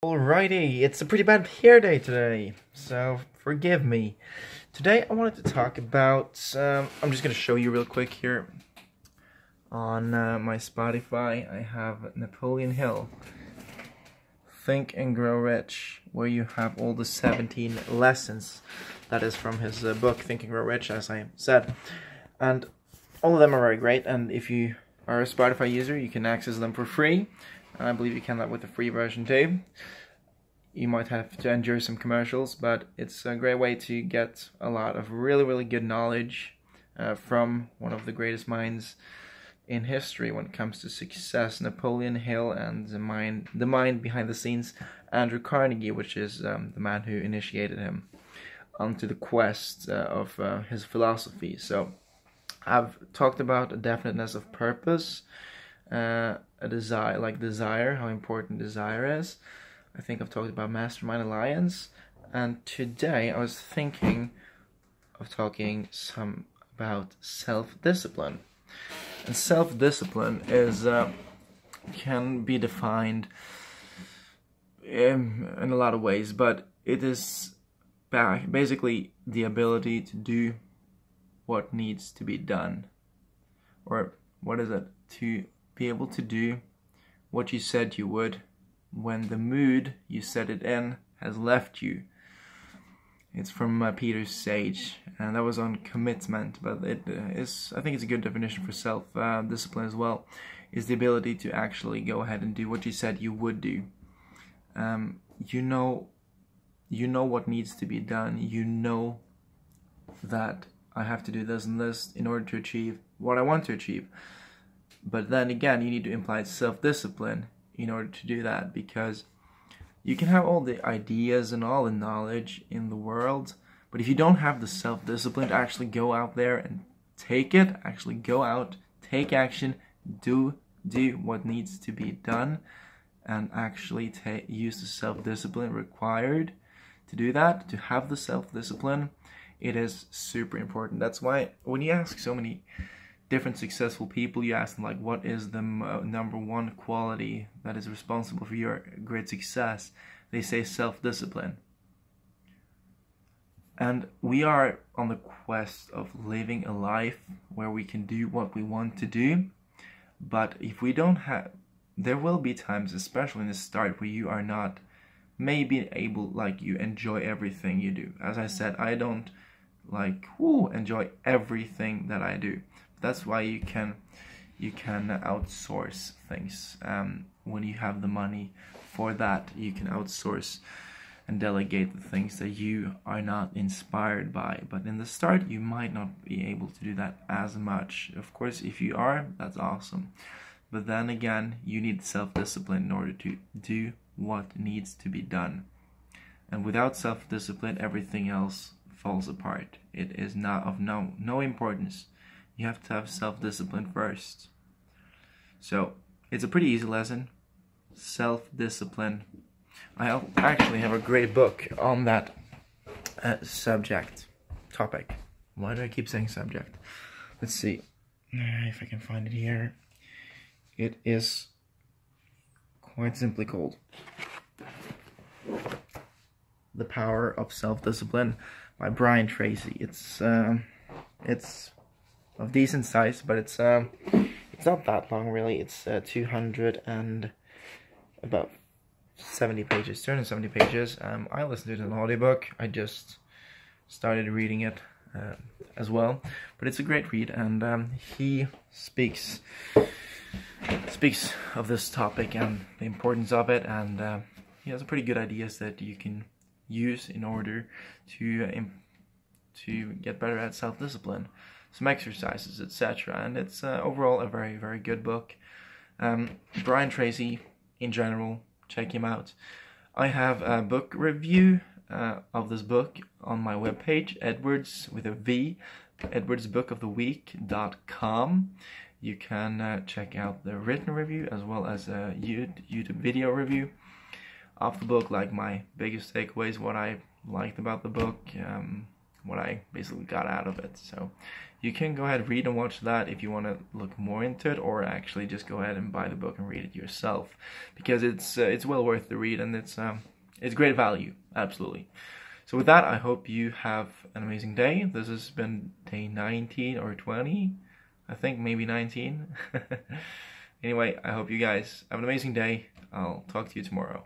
Alrighty, it's a pretty bad hair day today, so forgive me. Today I wanted to talk about, I'm just going to show you real quick here on my Spotify. I have Napoleon Hill, Think and Grow Rich, where you have all the 17 lessons. That is from his book, Think and Grow Rich, as I said. And all of them are very great, and if you are a Spotify user, you can access them for free. I believe you can that with the free version too. You might have to endure some commercials, but it's a great way to get a lot of really good knowledge from one of the greatest minds in history when it comes to success, Napoleon Hill, and the mind behind the scenes, Andrew Carnegie, which is the man who initiated him onto the quest of his philosophy. So I've talked about a definiteness of purpose, a desire, how important desire is. I think I've talked about Mastermind Alliance, and today I was thinking of talking some about self-discipline. And self-discipline is can be defined in a lot of ways, but it is basically the ability to do what needs to be done, or what is it? To be able to do what you said you would when the mood you set it in has left you. It's from Peter Sage, and that was on commitment, but I think it's a good definition for self-discipline as well, is the ability to actually go ahead and do what you said you would do. You know what needs to be done. You know that I have to do this and this in order to achieve what I want to achieve. But then again, you need to imply self-discipline in order to do that, because you can have all the ideas and all the knowledge in the world, but if you don't have the self-discipline to actually go out there and take it, actually go out, take action, do what needs to be done, and actually use the self-discipline required to do that, to have the self-discipline, it is super important. That's why when you ask so many different successful people, you ask them, like, what is the number one quality that is responsible for your great success? They say self-discipline. And we are on the quest of living a life where we can do what we want to do, but if we don't have, there will be times, especially in the start, where you are not maybe able, like, you enjoy everything you do. As I said, I don't enjoy everything that I do. That's why you can outsource things. When you have the money for that, you can outsource and delegate the things that you are not inspired by. But in the start, you might not be able to do that as much. Of course, if you are, that's awesome. But then again, you need self-discipline in order to do what needs to be done. And without self-discipline, everything else falls apart. It is not of no importance. You have to have self-discipline first. So, it's a pretty easy lesson. Self-discipline. I actually have a great book on that topic. Why do I keep saying subject? Let's see if I can find it here. It is quite simply called The Power of Self-Discipline by Brian Tracy. It's of decent size, but it's not that long really. It's 200 and about 70 pages, 270 pages. I listened to it in an audiobook. I just started reading it as well, but it's a great read, and he speaks of this topic and the importance of it, and he has some pretty good ideas that you can use in order to get better at self-discipline, some exercises, etc. And it's overall a very good book. Brian Tracy, in general, check him out. I have a book review of this book on my webpage, Edvards with a V, edvardsbookoftheweek.com. You can check out the written review as well as a YouTube video review of the book, like my biggest takeaways, what I liked about the book, what I basically got out of it. So you can go ahead, read and watch that if you want to look more into it, or actually just go ahead and buy the book and read it yourself, because it's well worth the read, and it's great value, absolutely. So with that, I hope you have an amazing day. This has been day 19 or 20, I think maybe 19. Anyway, I hope you guys have an amazing day. I'll talk to you tomorrow.